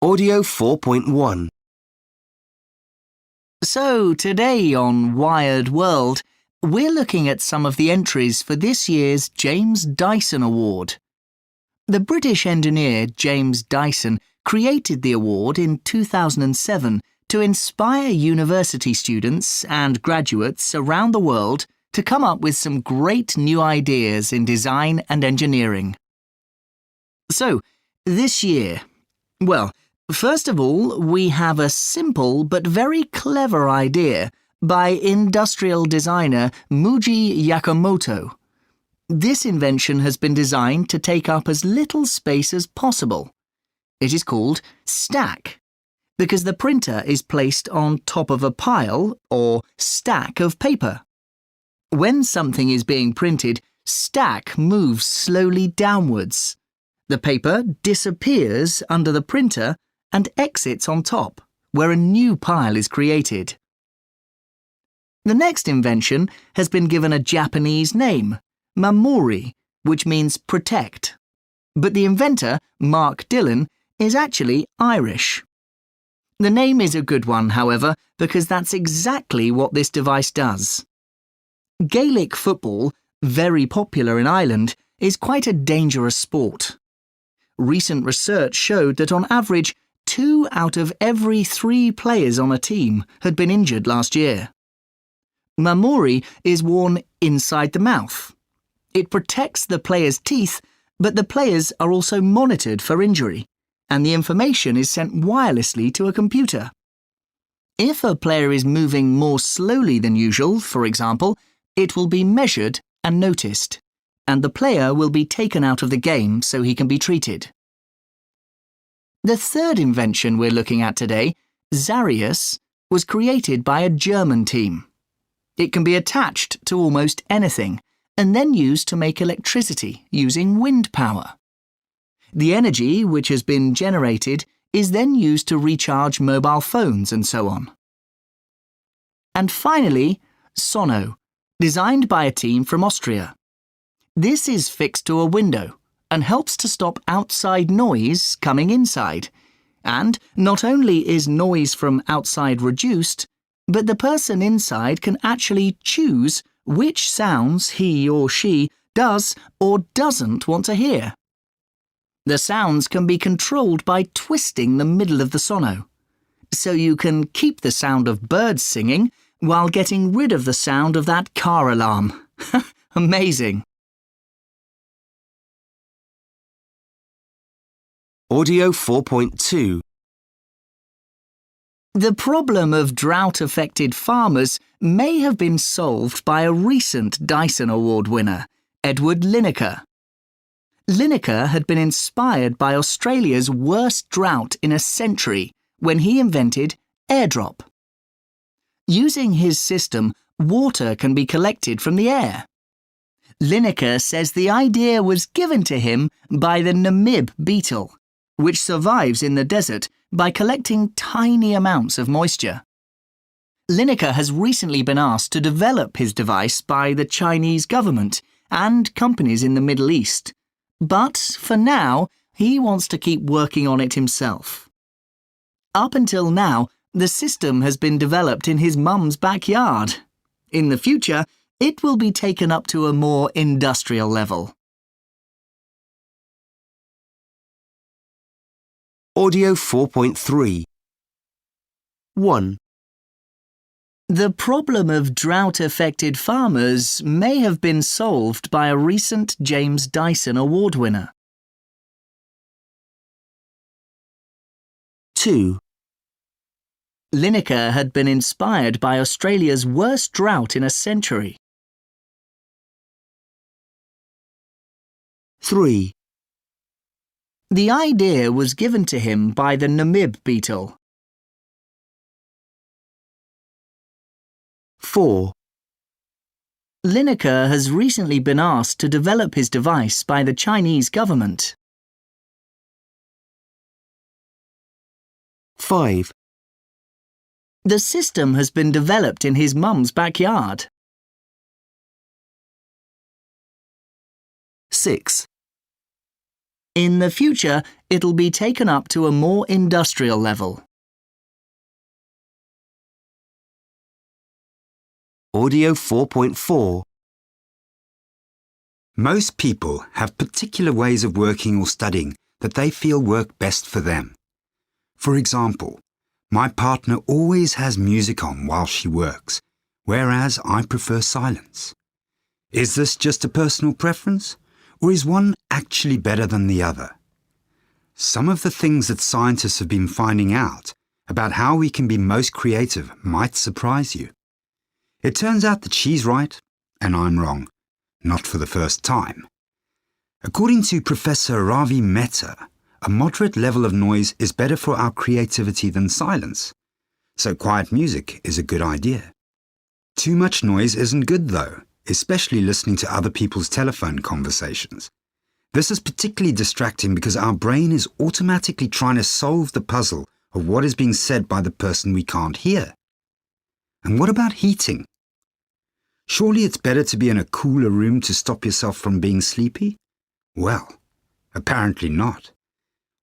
Audio 4.1. So today on Wired World, we're looking at some of the entries for this year's James Dyson Award. The British engineer James Dyson created the award in 2007 to inspire university students and graduates around the world to come up with some great new ideas in design and engineering. So, this year, first of all, we have a simple but very clever idea by industrial designer Muji Yakamoto. This invention has been designed to take up as little space as possible. It is called stack, because the printer is placed on top of a pile or stack of paper. When something is being printed, stack moves slowly downwards. The paper disappears under the printer and exits on top, where a new pile is created. The next invention has been given a Japanese name, Mamori, which means protect. But the inventor, Mark Dillon, is actually Irish. The name is a good one, however, because that's exactly what this device does. Gaelic football, very popular in Ireland, is quite a dangerous sport. Recent research showed that on average, 2 out of every 3 players on a team had been injured last year. Mamori is worn inside the mouth. It protects the player's teeth, but the players are also monitored for injury, and the information is sent wirelessly to a computer. If a player is moving more slowly than usual, for example, it will be measured and noticed, and the player will be taken out of the game so he can be treated. The third invention we're looking at today, Zarius, was created by a German team. It can be attached to almost anything and then used to make electricity using wind power. The energy which has been generated is then used to recharge mobile phones and so on. And finally, Sono, designed by a team from Austria. This is fixed to a window and helps to stop outside noise coming inside. And not only is noise from outside reduced, but the person inside can actually choose which sounds he or she does or doesn't want to hear. The sounds can be controlled by twisting the middle of the sono, so you can keep the sound of birds singing while getting rid of the sound of that car alarm. Amazing! Audio 4.2. The problem of drought-affected farmers may have been solved by a recent Dyson Award winner, Edward Lineker. Lineker had been inspired by Australia's worst drought in a century when he invented Airdrop. Using his system, water can be collected from the air. Lineker says the idea was given to him by the Namib beetle, which survives in the desert by collecting tiny amounts of moisture. Lineker has recently been asked to develop his device by the Chinese government and companies in the Middle East, but for now, he wants to keep working on it himself. Up until now, the system has been developed in his mum's backyard. In the future, it will be taken up to a more industrial level. Audio 4.3. 1. The problem of drought-affected farmers may have been solved by a recent James Dyson Award winner. 2. Lineker had been inspired by Australia's worst drought in a century. 3. The idea was given to him by the Namib beetle. 4. Lineker has recently been asked to develop his device by the Chinese government. 5. The system has been developed in his mum's backyard. 6. In the future, it'll be taken up to a more industrial level. Audio 4.4. Most people have particular ways of working or studying that they feel work best for them. For example, my partner always has music on while she works, whereas I prefer silence. Is this just a personal preference, or is one actually better than the other? Some of the things that scientists have been finding out about how we can be most creative might surprise you. It turns out that she's right and I'm wrong, not for the first time. According to Professor Ravi Mehta, a moderate level of noise is better for our creativity than silence, so quiet music is a good idea. Too much noise isn't good though, especially listening to other people's telephone conversations. This is particularly distracting because our brain is automatically trying to solve the puzzle of what is being said by the person we can't hear. And what about heating? Surely it's better to be in a cooler room to stop yourself from being sleepy? Well, apparently not.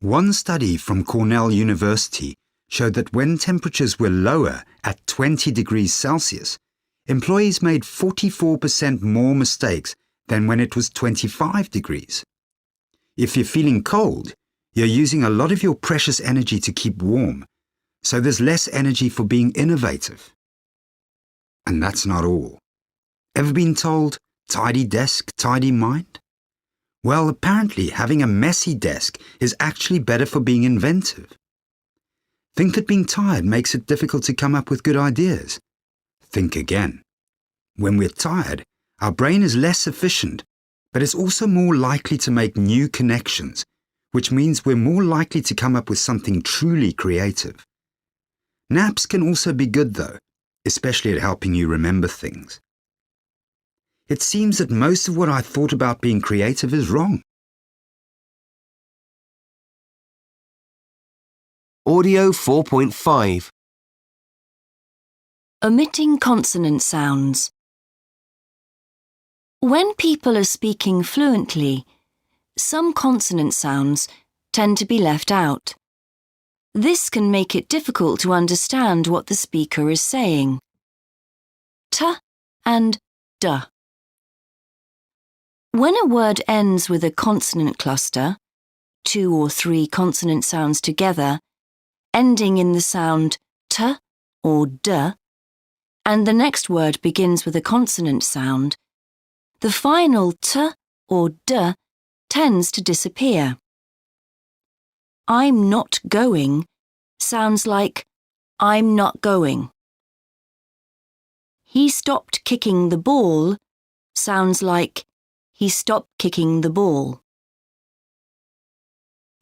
One study from Cornell University showed that when temperatures were lower at 20 degrees Celsius, employees made 44% more mistakes than when it was 25 degrees. If you're feeling cold, you're using a lot of your precious energy to keep warm, so there's less energy for being innovative. And that's not all. Ever been told, tidy desk, tidy mind? Well, apparently having a messy desk is actually better for being inventive. Think that being tired makes it difficult to come up with good ideas. Think again. When we're tired, our brain is less efficient, but it's also more likely to make new connections, which means we're more likely to come up with something truly creative. Naps can also be good though, especially at helping you remember things. It seems that most of what I thought about being creative is wrong. Audio 4.5. Omitting consonant sounds. When people are speaking fluently, some consonant sounds tend to be left out. This can make it difficult to understand what the speaker is saying. T and D. When a word ends with a consonant cluster, 2 or 3 consonant sounds together, ending in the sound T or D, and the next word begins with a consonant sound, the final T or D tends to disappear. I'm not going sounds like I'm not going. He stopped kicking the ball sounds like he stopped kicking the ball.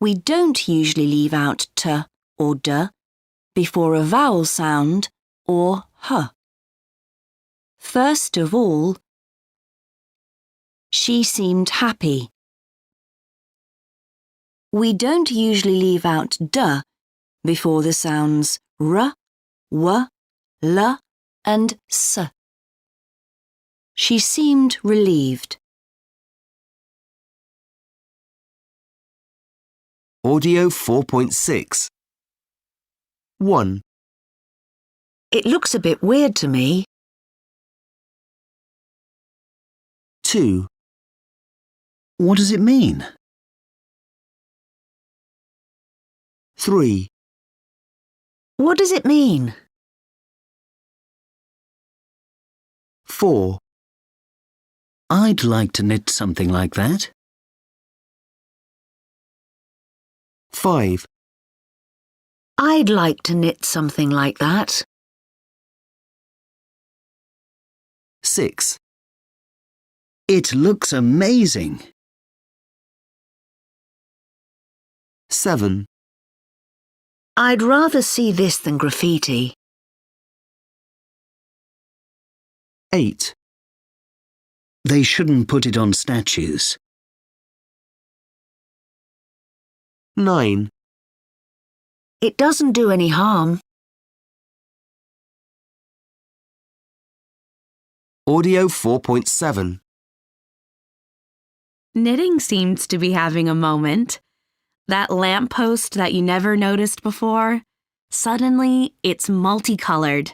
We don't usually leave out T or D before a vowel sound or H. First of all, she seemed happy. We don't usually leave out D before the sounds R, W, L and S. She seemed relieved. Audio 4.6. 1, It looks a bit weird to me. 2, What does it mean? 3, What does it mean? 4, I'd like to knit something like that. 5, I'd like to knit something like that. 6, It looks amazing. 7, I'd rather see this than graffiti. 8, They shouldn't put it on statues. 9, It doesn't do any harm. Audio 4.7. Knitting seems to be having a moment. That lamppost that you never noticed before? Suddenly, it's multicolored.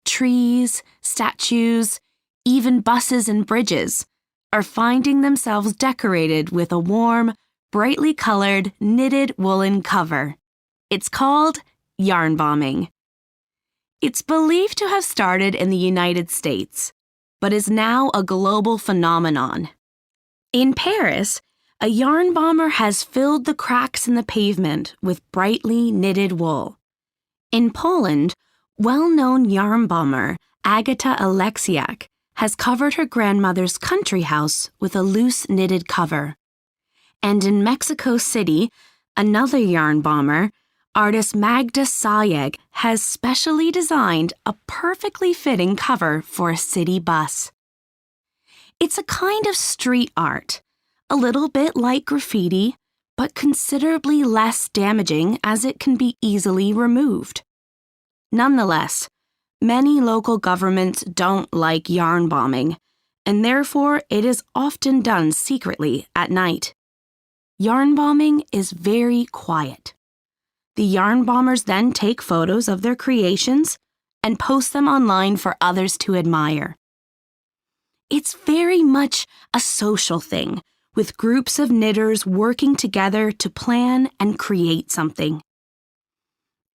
Trees, statues, even buses and bridges are finding themselves decorated with a warm, brightly colored knitted woolen cover. It's called yarn bombing. It's believed to have started in the United States, but is now a global phenomenon. In Paris, a yarn bomber has filled the cracks in the pavement with brightly knitted wool. In Poland, well-known yarn bomber Agata Aleksiak has covered her grandmother's country house with a loose knitted cover. And in Mexico City, another yarn bomber, artist Magda Sayeg, has specially designed a perfectly fitting cover for a city bus. It's a kind of street art, a little bit like graffiti, but considerably less damaging as it can be easily removed. Nonetheless, many local governments don't like yarn bombing, and therefore it is often done secretly at night. Yarn bombing is very quiet. The yarn bombers then take photos of their creations and post them online for others to admire. It's very much a social thing, with groups of knitters working together to plan and create something.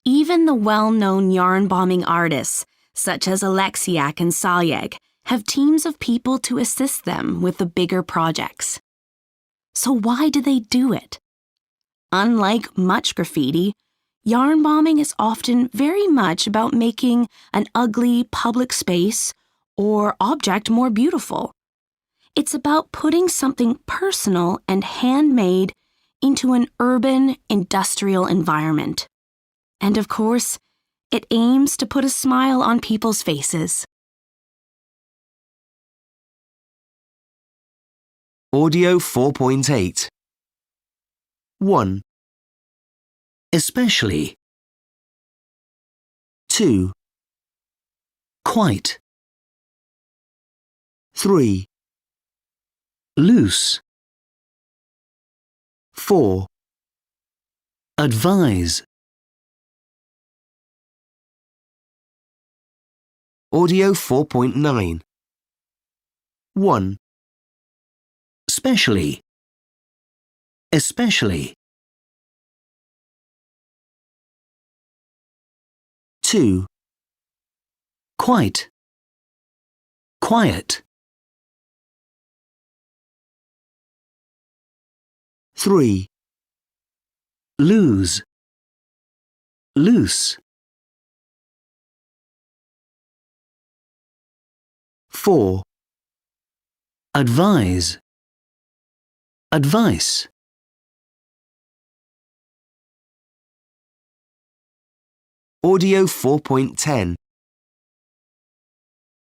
Even the well-known yarn bombing artists, such as Aleksiak and Sayeg, have teams of people to assist them with the bigger projects. So why do they do it? Unlike much graffiti, yarn bombing is often very much about making an ugly public space or object more beautiful. It's about putting something personal and handmade into an urban, industrial environment. And of course, it aims to put a smile on people's faces. Audio 4.8. 1, Especially. 2, Quite. 3, Loose. 4, Advise. Audio 4.9. 1, Specially. Especially. 2, Quite. Quiet. 3, Lose. Loose. 4, Advise. Advice. Audio 4.10.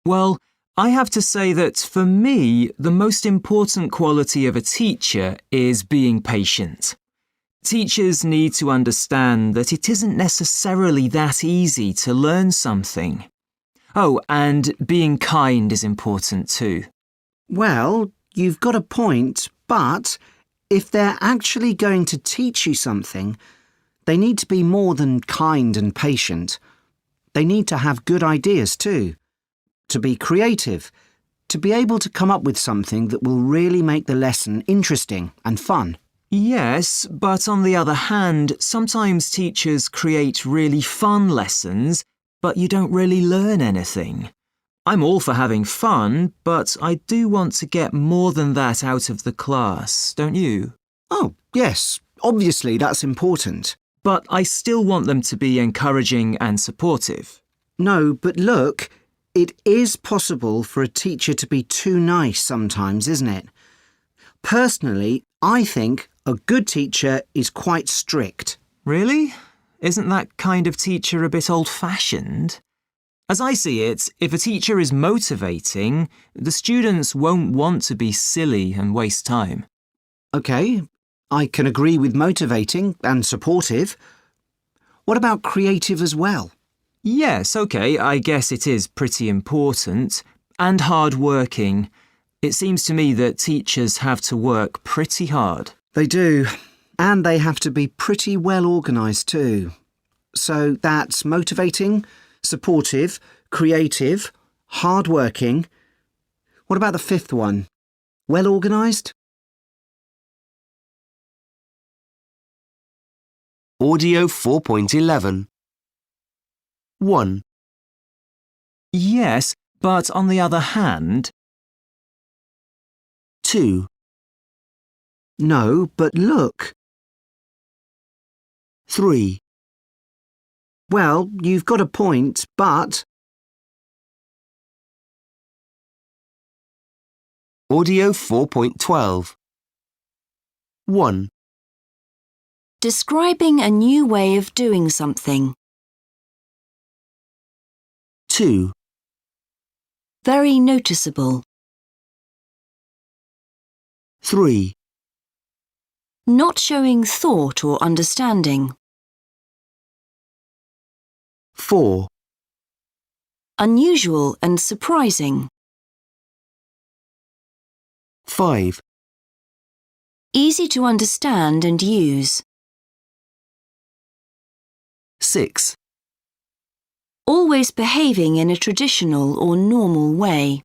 Well, I have to say that for me, the most important quality of a teacher is being patient. Teachers need to understand that it isn't necessarily that easy to learn something. Oh, and being kind is important too. Well, you've got a point, but if they're actually going to teach you something, they need to be more than kind and patient. They need to have good ideas too, to be creative, to be able to come up with something that will really make the lesson interesting and fun. Yes, but on the other hand, sometimes teachers create really fun lessons, but you don't really learn anything. I'm all for having fun, but I do want to get more than that out of the class, don't you? Oh, yes, obviously that's important. But I still want them to be encouraging and supportive. No, but look, it is possible for a teacher to be too nice sometimes, isn't it? Personally, I think a good teacher is quite strict. Really? Isn't that kind of teacher a bit old-fashioned? As I see it, if a teacher is motivating, the students won't want to be silly and waste time. OK, I can agree with motivating and supportive. What about creative as well? Yes, OK, I guess it is pretty important. And hard-working. It seems to me that teachers have to work pretty hard. They do. And they have to be pretty well organised too. So that's motivating, supportive, creative, hard-working. What about the fifth one? Well organised? Audio 4.11. 1, Yes, but on the other hand, 2, No, but look. 3, Well, you've got a point, but... Audio 4.12. 1, Describing a new way of doing something. 2, Very noticeable. 3, Not showing thought or understanding. 4, Unusual and surprising. 5, Easy to understand and use. 6, Always behaving in a traditional or normal way.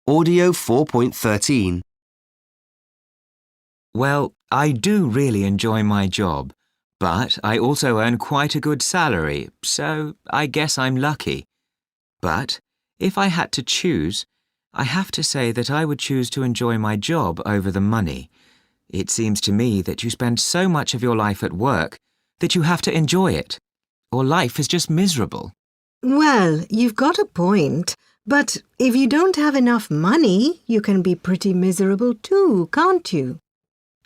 Audio 4.13. Well, I do really enjoy my job, but I also earn quite a good salary, so I guess I'm lucky. But if I had to choose, I have to say that I would choose to enjoy my job over the money. It seems to me that you spend so much of your life at work that you have to enjoy it, or life is just miserable. Well, you've got a point. But if you don't have enough money, you can be pretty miserable too, can't you?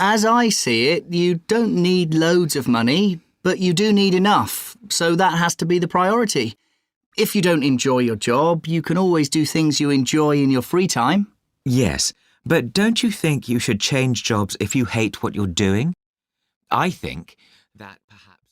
As I see it, you don't need loads of money, but you do need enough, so that has to be the priority. If you don't enjoy your job, you can always do things you enjoy in your free time. Yes, but don't you think you should change jobs if you hate what you're doing? I think that perhaps...